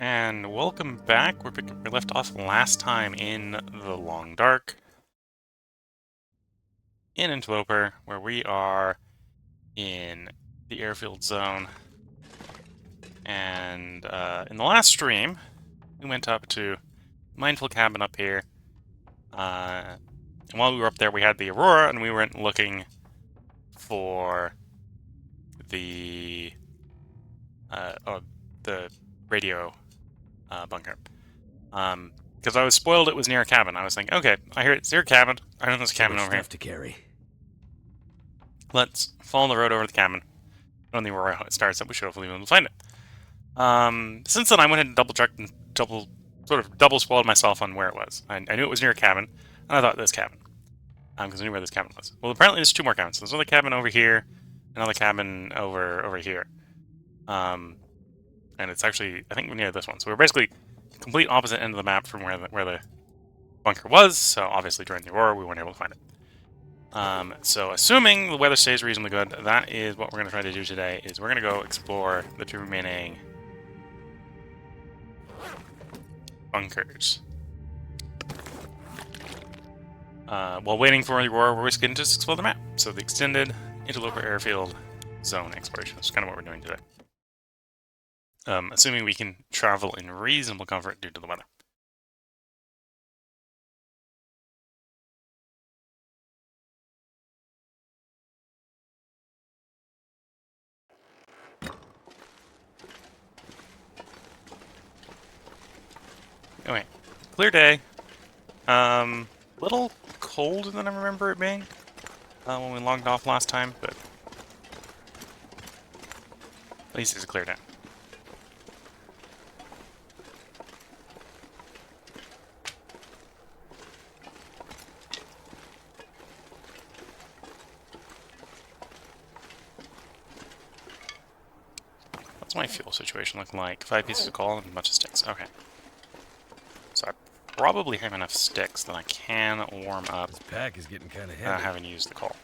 And welcome back. We're picking up where we left off last time in the Long Dark in Interloper, where we are in the airfield zone. And in the last stream, we went up to Mindful Cabin up here. And while we were up there, we had the Aurora, and we went looking for the the radio bunker. Because I was spoiled it was near a cabin. I was thinking, okay, I hear it's near a cabin. I know there's a cabin over here. To carry. Let's follow the road over to the cabin. I don't think we're how it starts up. We should hopefully be able to find it. Since then, I went ahead and double-checked and double-spoiled myself on where it was. I knew it was near a cabin, and I thought this cabin. Because I knew where this cabin was. Well, apparently there's two more cabins. There's another cabin over here, another cabin over here. And it's actually, I think, near this one. So we're basically complete opposite end of the map from where the bunker was, so obviously during the Aurora we weren't able to find it. So assuming the weather stays reasonably good, that is what we're going to try to do today, is we're going to go explore the two remaining bunkers. While waiting for the Aurora, we're just going to explore the map. So the extended Interloper Airfield Zone exploration is kind of what we're doing today. Assuming we can travel in reasonable comfort due to the weather. Okay, clear day. Little colder than I remember it being when we logged off last time, but at least it's a clear day. What's my fuel situation look like? 5 pieces of coal and a bunch of sticks. Okay. So I probably have enough sticks that I can warm up. This pack is getting kind of heavy. Having used the coal.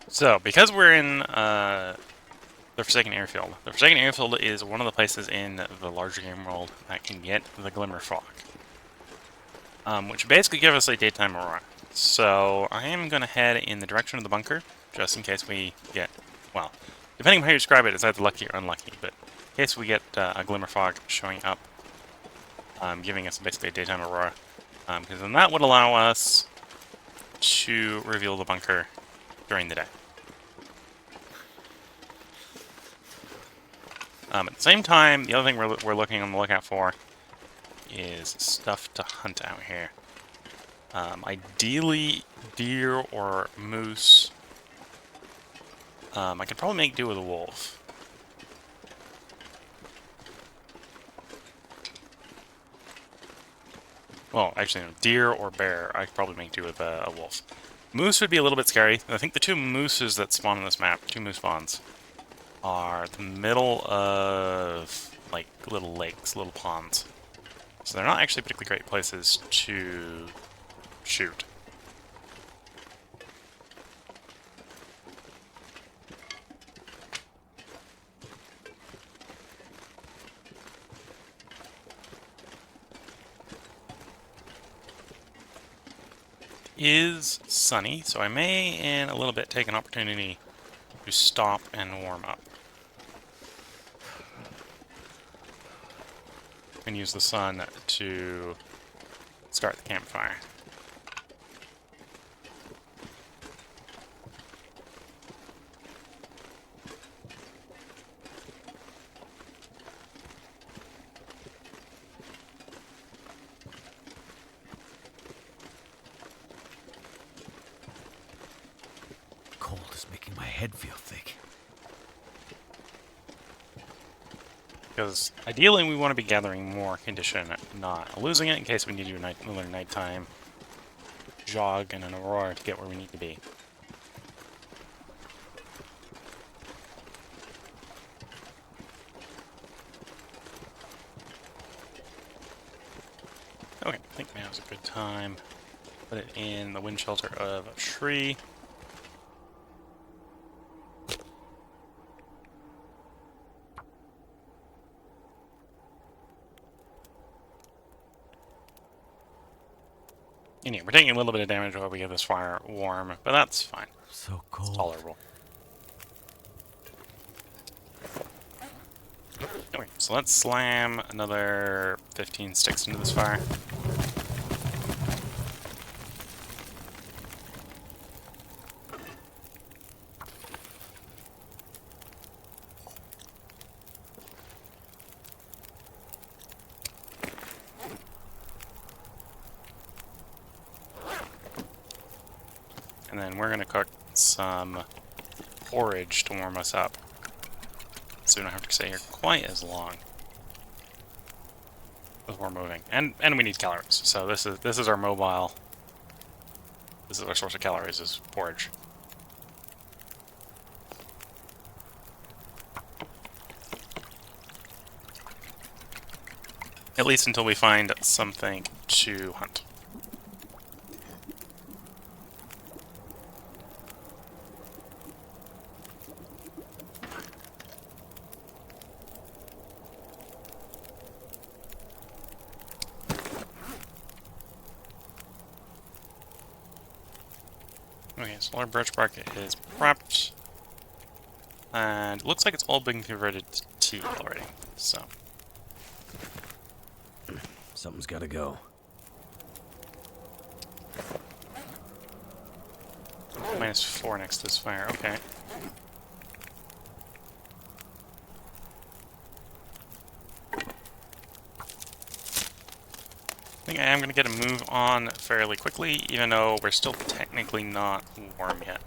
So, because we're in the Forsaken Airfield. The Forsaken Airfield is one of the places in the larger game world that can get the Glimmer Fog. Which basically gives us a daytime aurora. So, I am going to head in the direction of the bunker, just in case we get, well, depending on how you describe it, it's either lucky or unlucky, but in case we get a Glimmer Fog showing up, giving us basically a daytime aurora. Because then that would allow us to reveal the bunker during the day. At the same time, the other thing we're looking on the lookout for is stuff to hunt out here. Ideally, deer or moose. I could probably make do with a wolf. Well, actually, no, deer or bear, I could probably make do with a wolf. Moose would be a little bit scary. I think the two mooses that spawn on this map, two moose spawns, are the middle of, like, little lakes, little ponds. So they're not actually particularly great places to shoot. It is sunny, so I may, in a little bit, take an opportunity to stop and warm up. And use the sun to start the campfire. Cold is making my head feel thick. Because ideally we want to be gathering more condition, not losing it in case we need to do another nighttime jog and an aurora to get where we need to be. Okay, I think now's a good time. Put it in the wind shelter of a tree. And yeah, we're taking a little bit of damage while we get this fire warm, but that's fine. So It's cold. tolerable. Okay, so let's slam another 15 sticks into this fire. And then we're going to cook some porridge to warm us up, so we don't have to stay here quite as long as we're moving. And we need calories, so this is our mobile. This is our source of calories, is porridge. At least until we find something to hunt. Okay, so our birch bark is prepped. And it looks like it's all been converted to tea already, so. Something's gotta go. -4 next to this fire, okay. I think I am going to get a move on fairly quickly, even though we're still technically not warm yet.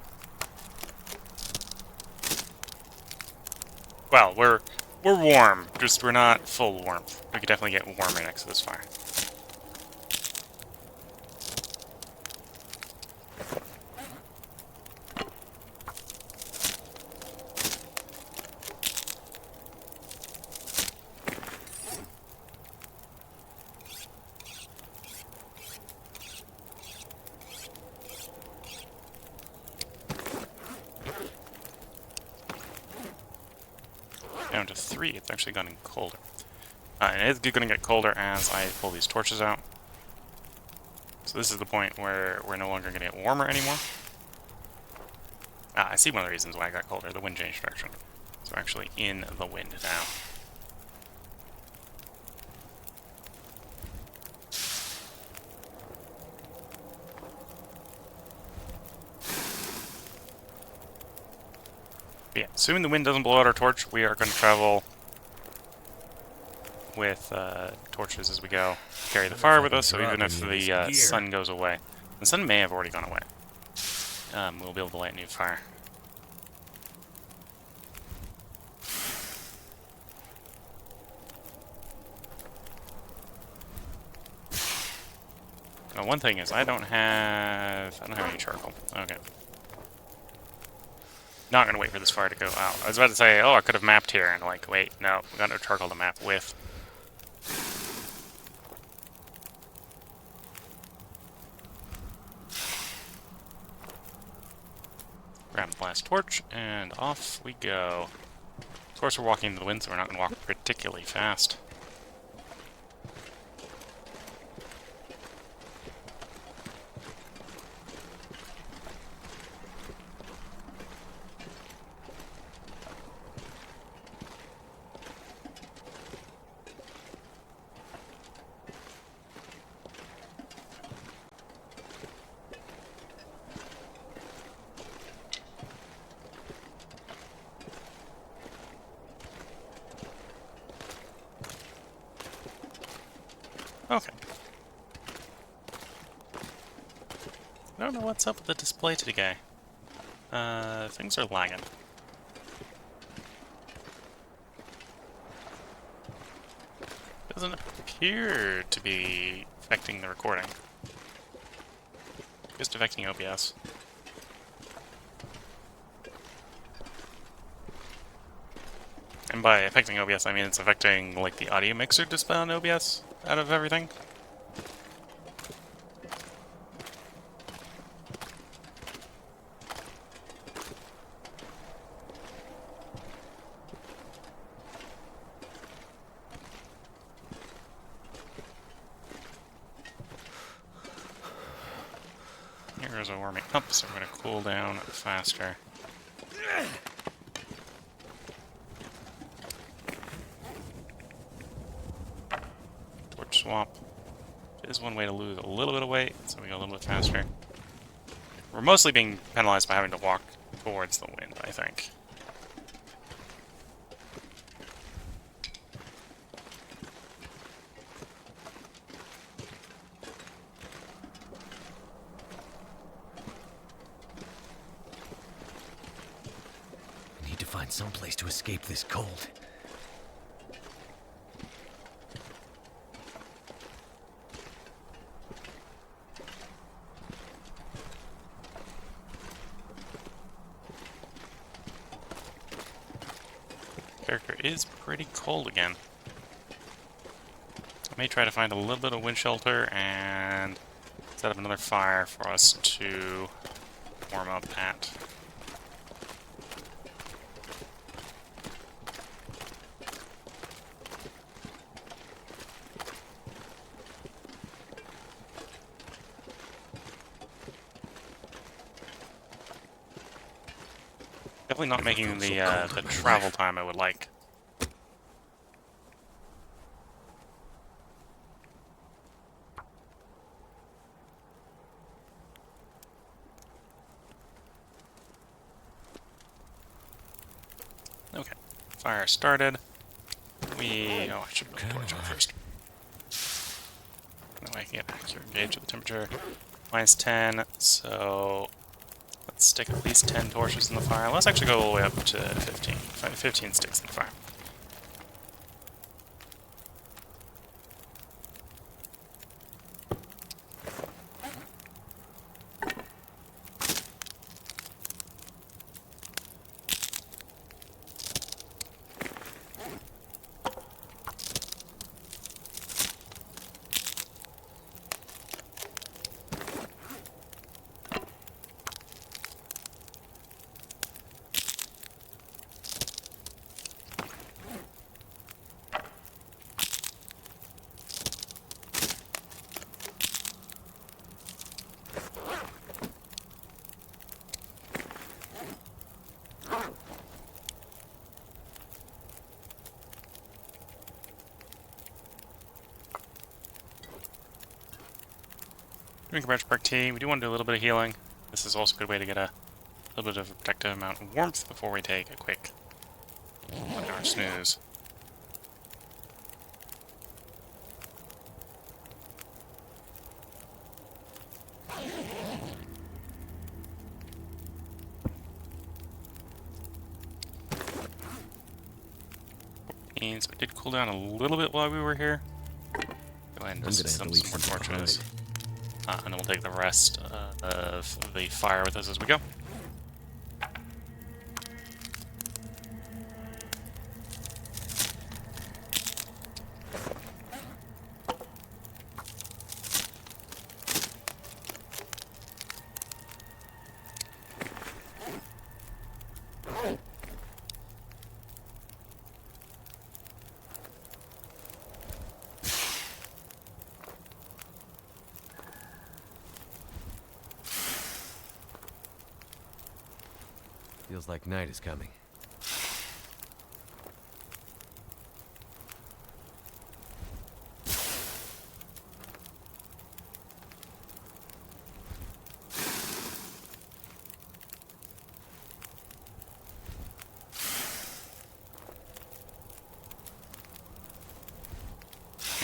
Well, we're warm, just we're not full warmth. We could definitely get warmer next to this fire. Down to 3, it's actually gotten colder. And it's going to get colder as I pull these torches out. So this is the point where we're no longer going to get warmer anymore. I see one of the reasons why I got colder, the wind changed direction. So we're actually in the wind now. But yeah, assuming the wind doesn't blow out our torch, we are going to travel with torches as we go. Carry the fire with us, so even if the sun goes away. The sun may have already gone away. We'll be able to light a new fire. Now, one thing is, I don't have any charcoal. Okay. Not gonna wait for this fire to go out. I was about to say, oh, I could have mapped here, and like, wait, no, we got no charcoal to map with. Grab the last torch, and off we go. Of course, we're walking into the wind, so we're not gonna walk particularly fast. Okay. I don't know what's up with the display today. Things are lagging. Doesn't appear to be affecting the recording. Just affecting OBS. And by affecting OBS, I mean it's affecting, like, the audio mixer display on OBS out of everything. temperatures are warming up, so we're going to cool down faster. Torch swap is one way to lose a little bit of weight, so we go a little bit faster. We're mostly being penalized by having to walk towards the wind, I think. I need to find some place to escape this cold. Character is pretty cold again. I may try to find a little bit of wind shelter and set up another fire for us to warm up at. Definitely not making the travel time I would like. Okay, fire started. Oh, I should put the torch on first. That way I can get an accurate gauge of the temperature. Minus 10, so let's stick at least 10 torches in the fire. Let's actually go all the way up to 15. 15 sticks in the fire. Drink a branch bark tea. We do want to do a little bit of healing. This is also a good way to get a little bit of a protective amount of warmth before we take a quick 1 hour snooze. So it did cool down a little bit while we were here. Go ahead and just set some more torches. And then we'll take the rest of the fire with us as we go. Feels like night is coming.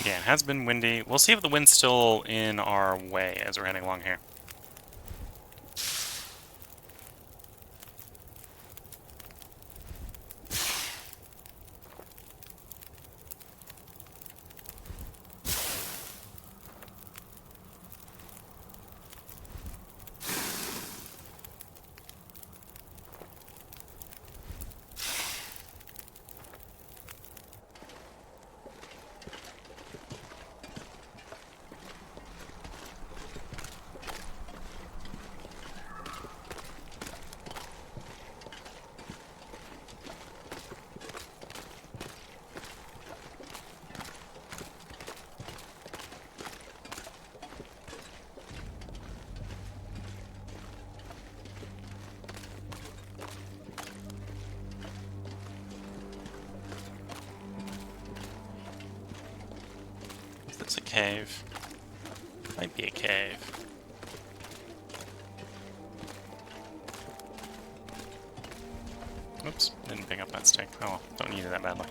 Yeah, it has been windy. We'll see if the wind's still in our way as we're heading along here. that's a cave. Might be a cave. Oops, didn't pick up that stick. Oh well, don't need it that badly.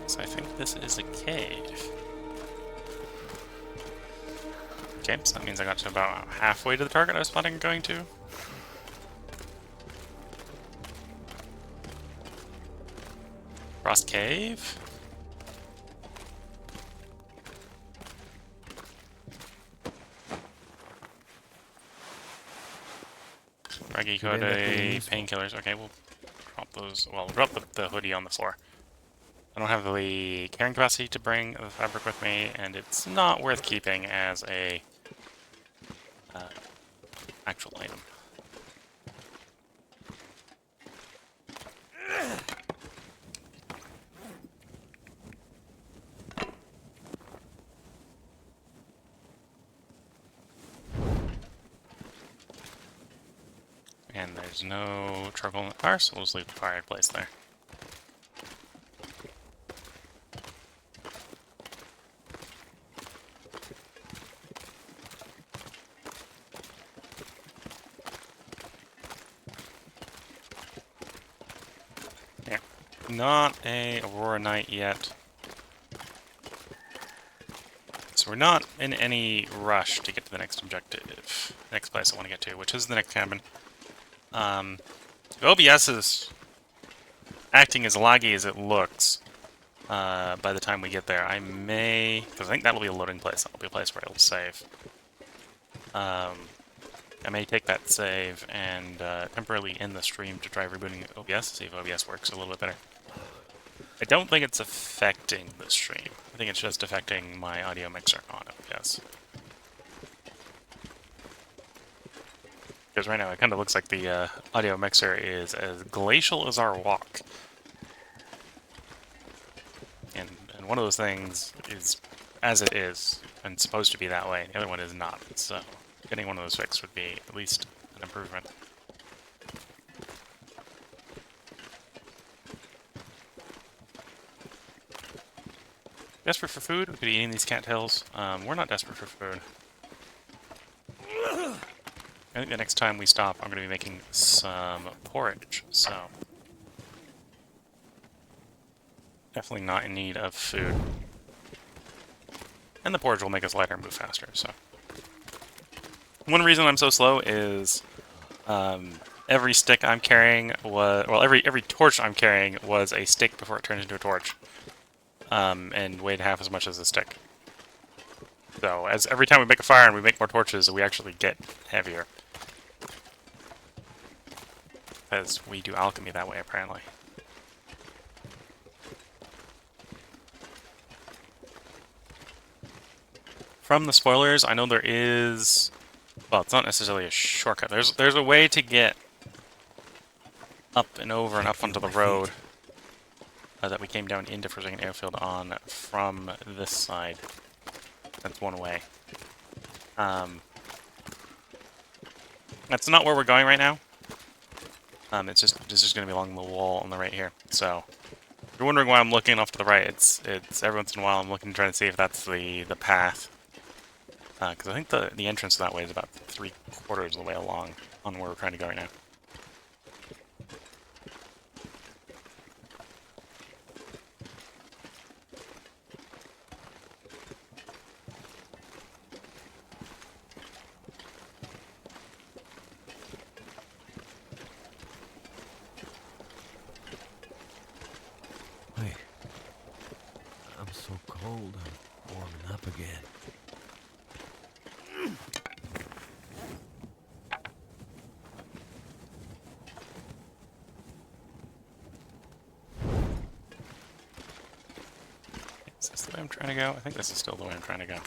So I think this is a cave. Okay, so that means I got to about halfway to the target I was planning on going to. Frost Cave? Reggie Code painkillers. Okay, we'll drop those. Well, we'll drop the hoodie on the floor. I don't have the carrying capacity to bring the fabric with me, and it's not worth keeping as a actual item. And there's no charcoal in the fire, so we'll just leave the fireplace there. Yeah, not a Aurora night yet. So we're not in any rush to get to the next objective, next place I want to get to, which is the next cabin. OBS is acting as laggy as it looks by the time we get there. I may, because I think that'll be a loading place. That'll be a place where it'll save. I may take that save and temporarily end the stream to try rebooting OBS to see if OBS works a little bit better. I don't think it's affecting the stream. I think it's just affecting my audio mixer on OBS. Because right now it kind of looks like the audio mixer is as glacial as our walk. And one of those things is as it is, and supposed to be that way, and the other one is not. So getting one of those fixed would be at least an improvement. Desperate for food? We could be eating these cattails. We're not desperate for food. I think the next time we stop, I'm going to be making some porridge, so... Definitely not in need of food. And the porridge will make us lighter and move faster, so... One reason I'm so slow is... every stick I'm carrying was... Well, every torch I'm carrying was a stick before it turned into a torch. And weighed half as much as a stick. So, as every time we make a fire and we make more torches, we actually get heavier. Because we do alchemy that way, apparently. From the spoilers, I know there is... Well, it's not necessarily a shortcut. There's a way to get up and over and up onto the road that we came down into Forsaken Airfield on from this side. That's one way. That's not where we're going right now. It's just going to be along the wall on the right here. So, if you're wondering why I'm looking off to the right, it's every once in a while I'm looking to try to see if that's the path. Because I think the entrance that way is about 3/4 of the way along on where we're trying to go right now. Wait. I'm so cold, I'm warming up again. Is this the way I'm trying to go? I think this is still the way I'm trying to go.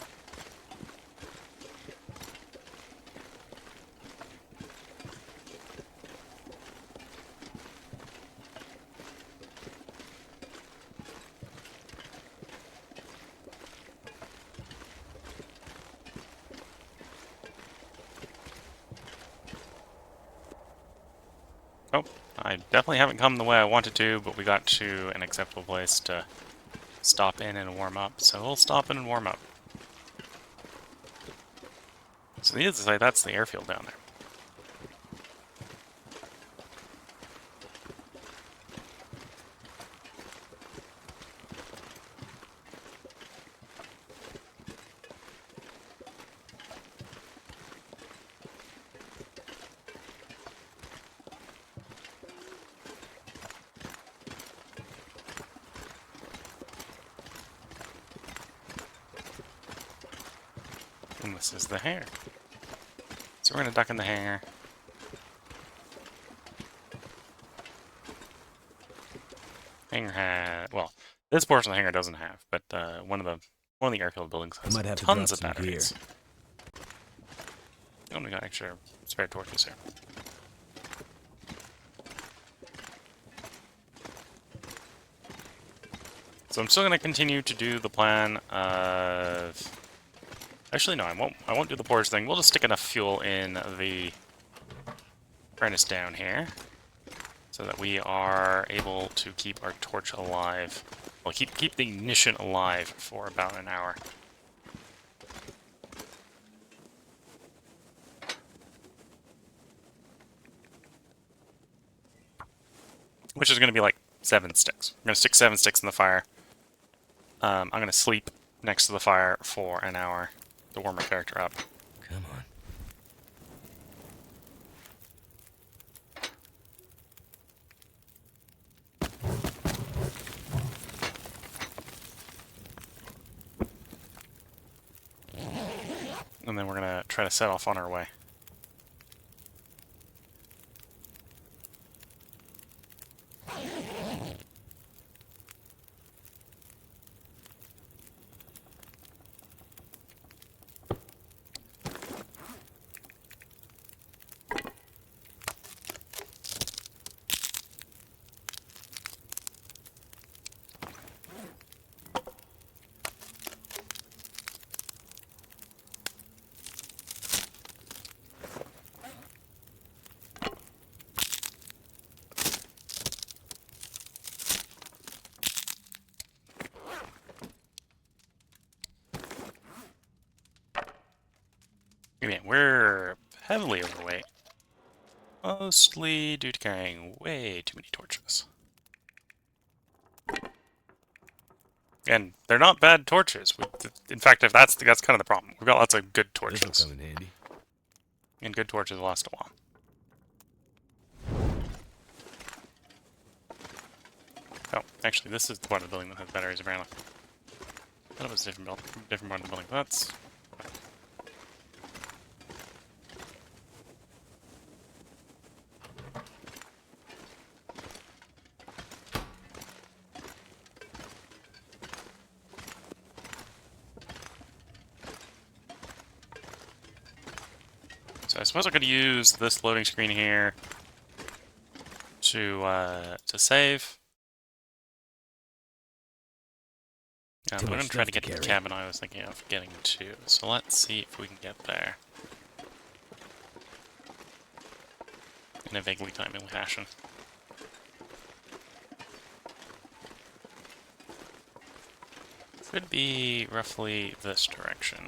Oh, I definitely haven't come the way I wanted to, but we got to an acceptable place to stop in and warm up, so we'll stop in and warm up. So needless to say, that's the airfield down there. And this is the hangar. So we're going to duck in the hangar. Hangar has, well, this portion of the hangar doesn't have, but one of the airfield buildings has might have to tons drop of some batteries. Oh, we got extra spare torches here. So I'm still going to continue to do the plan of... Actually, no, I won't. I won't do the porch thing. We'll just stick enough fuel in the furnace down here so that we are able to keep our torch alive. Well, keep the ignition alive for about an hour. Which is going to be like 7 sticks. I'm going to stick 7 sticks in the fire. I'm going to sleep next to the fire for an hour to warm my character up. Come on. And then we're going to try to set off on our way. Man, we're heavily overweight. Mostly due to carrying way too many torches. And they're not bad torches. In fact, if that's kind of the problem. We've got lots of good torches. This'll come in handy. And good torches last a while. Oh, actually, this is the part of the building that has batteries, apparently. I thought it was a different part of the building. That's... So I suppose I could use this loading screen here to save. I'm going to try to get to the cabin I was thinking of getting to. So let's see if we can get there in a vaguely timely fashion. Could be roughly this direction.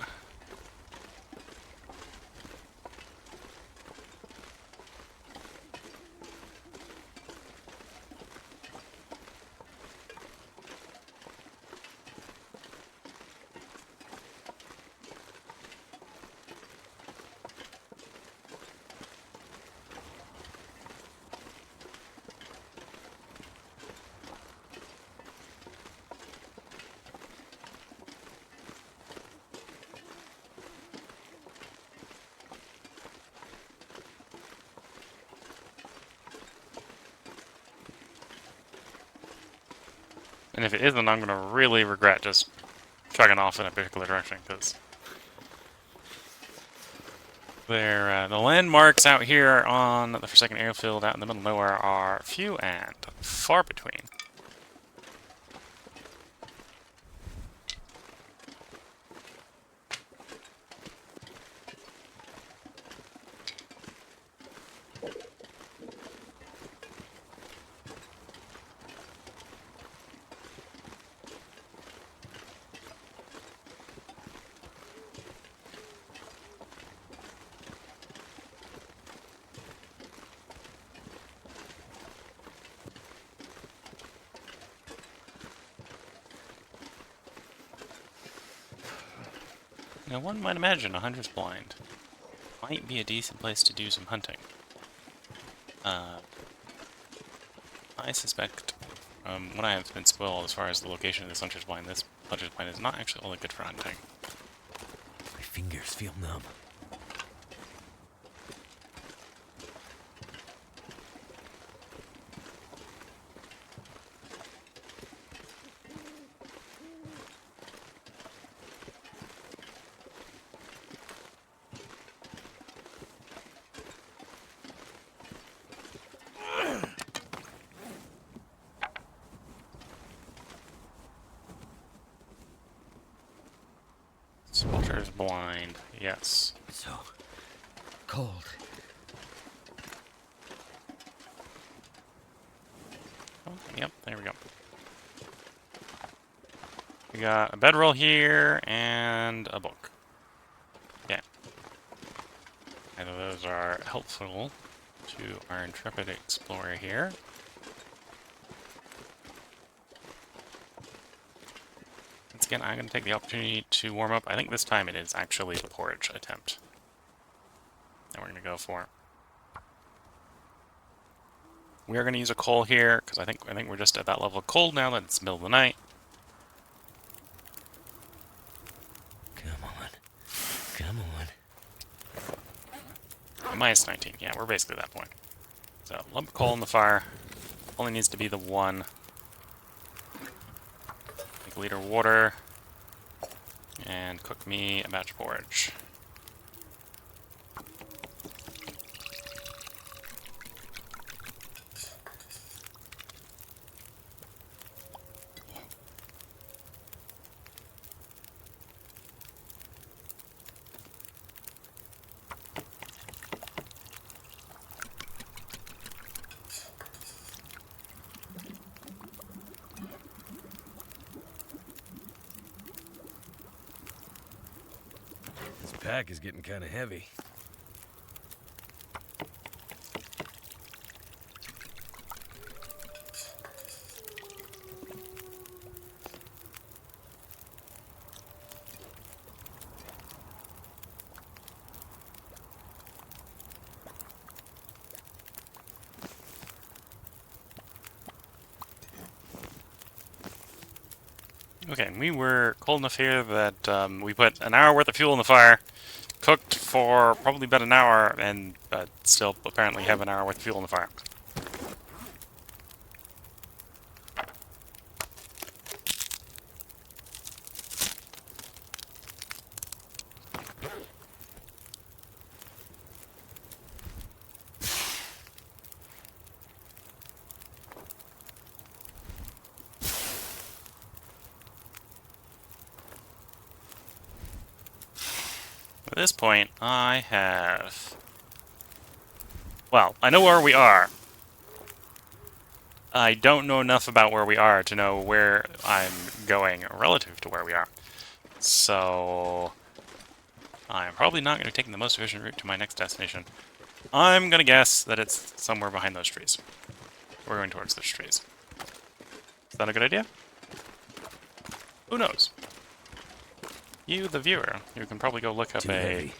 And if it isn't, I'm going to really regret just chugging off in a particular direction, because the landmarks out here on the Forsaken Airfield out in the middle of nowhere are few and far between. Now, one might imagine a hunter's blind might be a decent place to do some hunting. I suspect, what I have been spoiled as far as the location of this hunter's blind is not actually all that good for hunting. My fingers feel numb. Hunter's blind, yes. So cold. Oh, yep, there we go. We got a bedroll here and a book. Yeah. Either of those are helpful to our intrepid explorer here. Once again, I'm going to take the opportunity to warm up. I think this time it is actually the porridge attempt that we're going to go for. We are going to use a coal here because I think we're just at that level of cold now that it's the middle of the night. Come on. Come on. Minus 19. Yeah, we're basically at that point. So, lump of coal in the fire. Only needs to be the one. Make a liter of water. And cook me a batch of porridge. This pack is getting kind of heavy. Okay, we were cold enough here that we put an hour worth of fuel in the fire, cooked for probably about an hour, and still apparently have an hour worth of fuel in the fire. At this point, I have... Well, I know where we are. I don't know enough about where we are to know where I'm going relative to where we are. So... I'm probably not going to be taking the most efficient route to my next destination. I'm going to guess that it's somewhere behind those trees. We're going towards those trees. Is that a good idea? Who knows? You, the viewer, you can probably go look up Too heavy.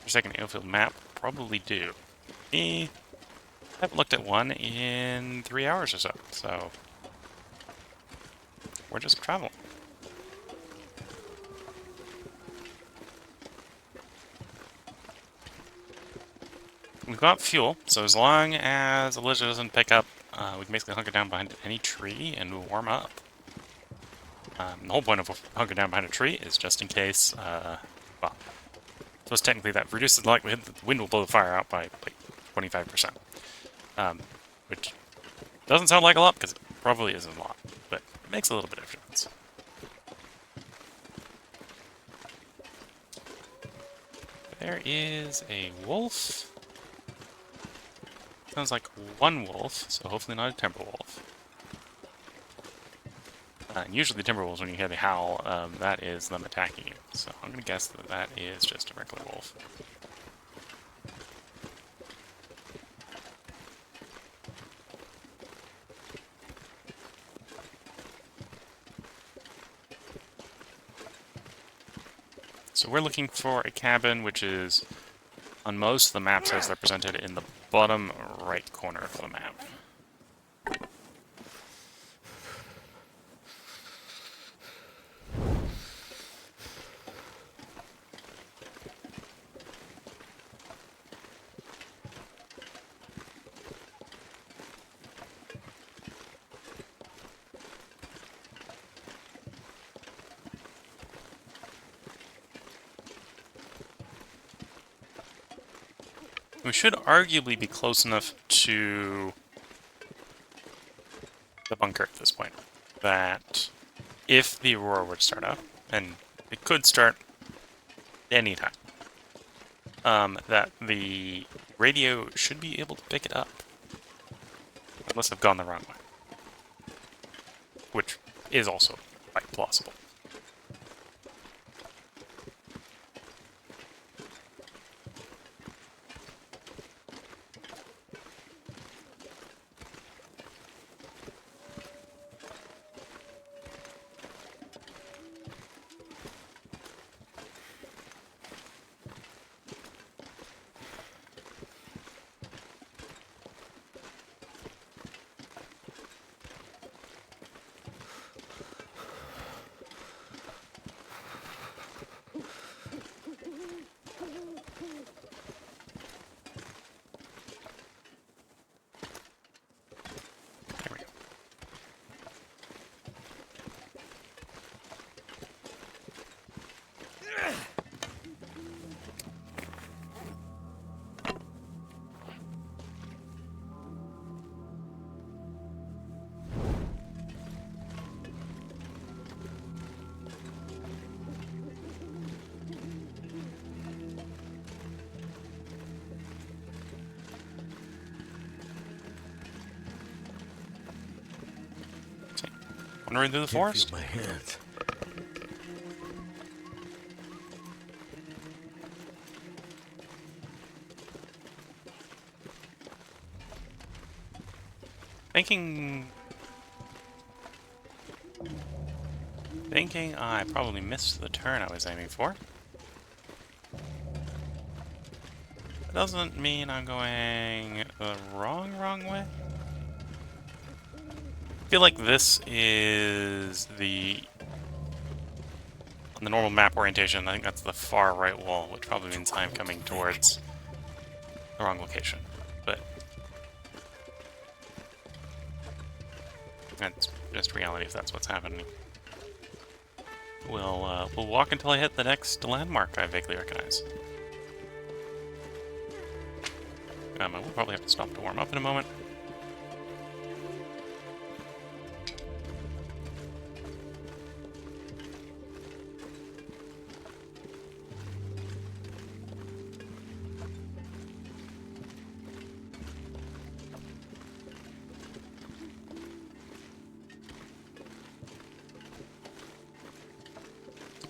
your second airfield map. Probably do. Me, I haven't looked at one in 3 hours or so, so we're just traveling. We've got fuel, so as long as Elijah doesn't pick up, we can basically hunker down behind any tree and warm up. The whole point of hunker down behind a tree is just in case, well, so technically that reduces the likelihood that the wind will blow the fire out by like 25%. Which doesn't sound like a lot because it probably isn't a lot, but it makes a little bit of difference. There is a wolf. Sounds like one wolf, so hopefully not a timber wolf. And usually the timber wolves, when you hear the howl, that is them attacking you. So I'm going to guess that that is just a regular wolf. So we're looking for a cabin which is on most of the maps as they're presented in the bottom right corner of the map. We should arguably be close enough to the bunker at this point that if the Aurora were to start up, and it could start anytime, that the radio should be able to pick it up. Unless I've gone the wrong way. Which is also quite plausible. There we go. Wandering through the forest? Feel my hands. Thinking I probably missed the turn I was aiming for. That doesn't mean I'm going the wrong way. I feel like this is on the normal map orientation, I think that's the far right wall, which probably means I'm coming towards the wrong location. But that's just reality if that's what's happening. We'll walk until I hit the next landmark I vaguely recognize. I will probably have to stop to warm up in a moment.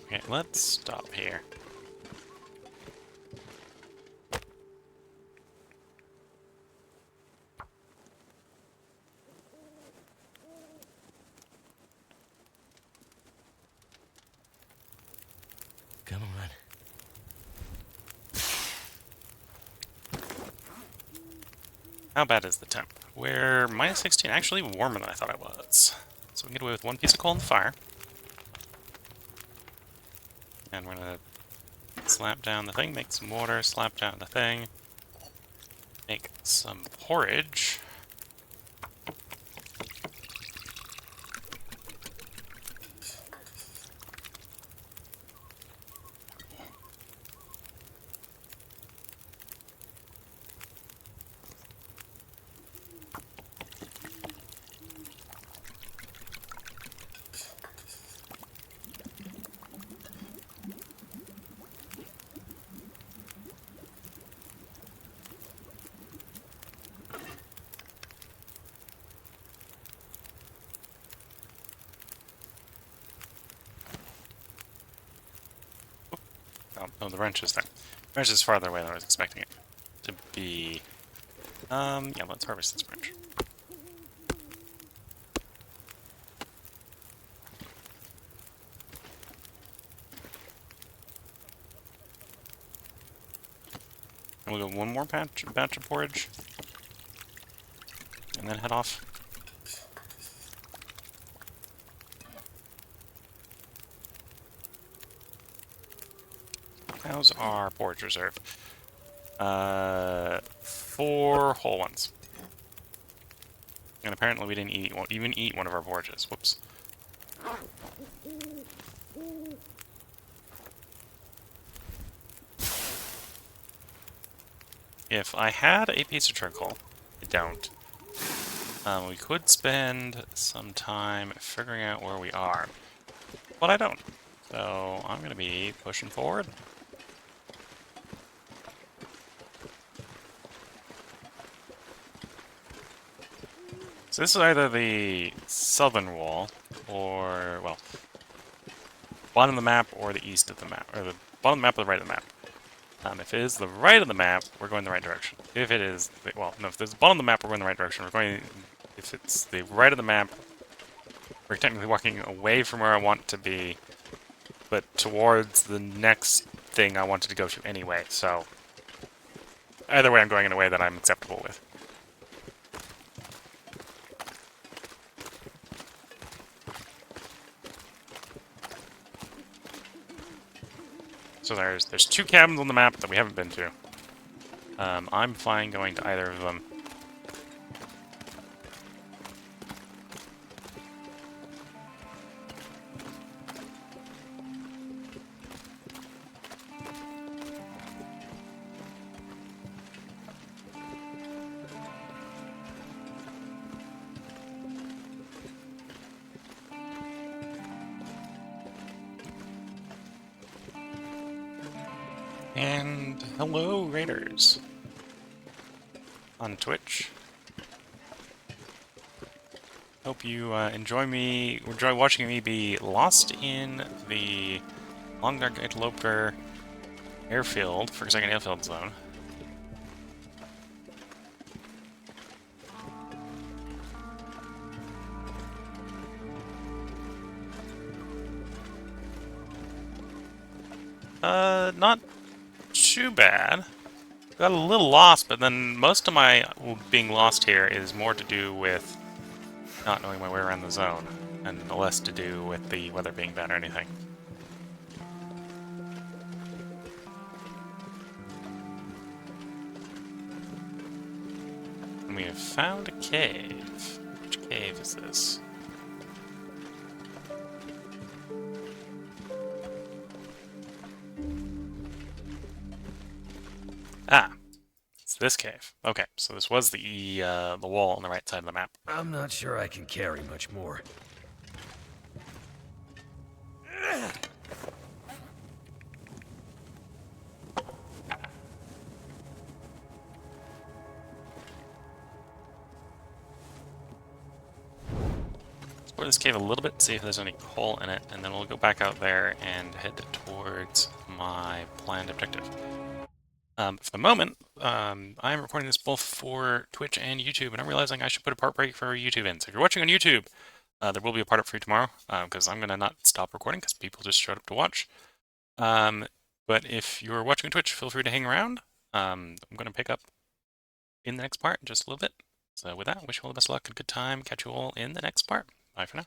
Okay, let's stop here. Come on. How bad is the temp? We're minus 16, actually warmer than I thought I was. So we can get away with one piece of coal in the fire. And we're gonna slap down the thing, make some water, slap down the thing, make some porridge. Oh, the wrench is there. The wrench is farther away than I was expecting it to be. Yeah, let's harvest this wrench. And we'll go one more batch of porridge. And then head off. How's our porridge reserve? 4 whole ones. And apparently we didn't even eat one of our porridges. Whoops. If I had a piece of charcoal, I don't. We could spend some time figuring out where we are, but I don't. So I'm going to be pushing forward. So this is either the southern wall, or, well, bottom of the map or the east of the map, or the bottom of the map or the right of the map. If it is the right of the map, we're going the right direction. If it is, well, no, if it's the bottom of the map, we're going the right direction. If it's the right of the map, we're technically walking away from where I want to be, but towards the next thing I wanted to go to anyway, so either way I'm going in a way that I'm acceptable with. So there's 2 cabins on the map that we haven't been to. I'm fine going to either of them. And hello, Raiders on Twitch. Hope you enjoy watching me be lost in the Long Dark Interloper airfield, for a second airfield zone. Not too bad. Got a little lost, but then most of my being lost here is more to do with not knowing my way around the zone, and less to do with the weather being bad or anything. And we have found a cave. Which cave is this? Ah, it's this cave. Okay, so this was the wall on the right side of the map. I'm not sure I can carry much more. Explore this cave a little bit, see if there's any coal in it, and then we'll go back out there and head towards my planned objective. For the moment, I'm recording this both for Twitch and YouTube, and I'm realizing I should put a part break for YouTube in. So if you're watching on YouTube, there will be a part up for you tomorrow, because I'm going to not stop recording because people just showed up to watch. But if you're watching on Twitch, feel free to hang around. I'm going to pick up in the next part in just a little bit. So with that, wish you all the best luck and good time. Catch you all in the next part. Bye for now.